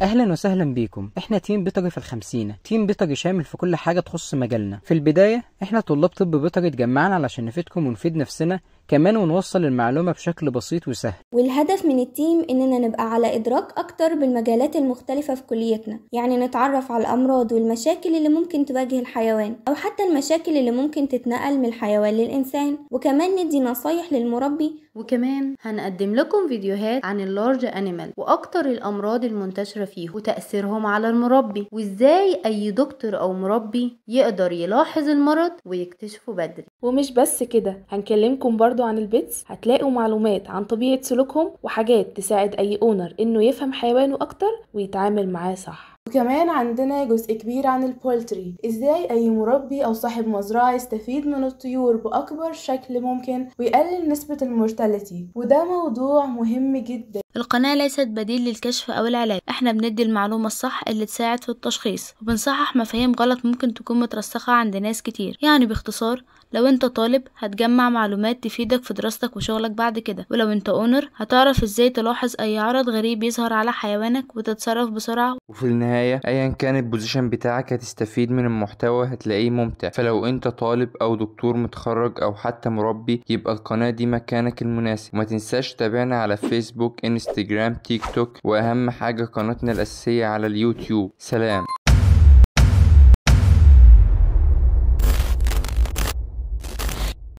اهلا وسهلا بيكم. احنا تيم بيطري في الخمسينة، تيم بيطري شامل في كل حاجة تخص مجالنا. في البداية احنا طلاب طب بيطري اتجمعنا علشان نفيدكم ونفيد نفسنا كمان ونوصل المعلومة بشكل بسيط وسهل. والهدف من التيم إننا نبقى على إدراك أكتر بالمجالات المختلفة في كليتنا، يعني نتعرف على الأمراض والمشاكل اللي ممكن تواجه الحيوان أو حتى المشاكل اللي ممكن تتنقل من الحيوان للإنسان، وكمان ندي نصايح للمربي. وكمان هنقدم لكم فيديوهات عن اللارج انيمال واكتر الامراض المنتشرة فيه وتأثيرهم على المربي، وازاي اي دكتور او مربي يقدر يلاحظ المرض ويكتشفه بدري. ومش بس كده، هنكلمكم برضو عن البيتس، هتلاقوا معلومات عن طبيعة سلوكهم وحاجات تساعد اي اونر انه يفهم حيوانه اكتر ويتعامل معاه صح. وكمان عندنا جزء كبير عن البولتري، ازاي اي مربي او صاحب مزرعة يستفيد من الطيور باكبر شكل ممكن ويقلل نسبة المورتاليتي، وده موضوع مهم جدا. القناة ليست بديل للكشف أو العلاج، احنا بندي المعلومة الصح اللي تساعد في التشخيص وبنصحح مفاهيم غلط ممكن تكون مترسخة عند ناس كتير. يعني باختصار، لو انت طالب هتجمع معلومات تفيدك في دراستك وشغلك بعد كده، ولو انت اونر هتعرف ازاي تلاحظ اي عرض غريب يظهر على حيوانك وتتصرف بسرعة. وفي النهاية ايا كان البوزيشن بتاعك هتستفيد من المحتوى، هتلاقيه ممتع. فلو انت طالب او دكتور متخرج او حتى مربي، يبقى القناة دي مكانك المناسب. وما تنساش تتابعنا على فيسبوك، انستجرام، تيك توك، واهم حاجة قناتنا الاساسية على اليوتيوب. سلام.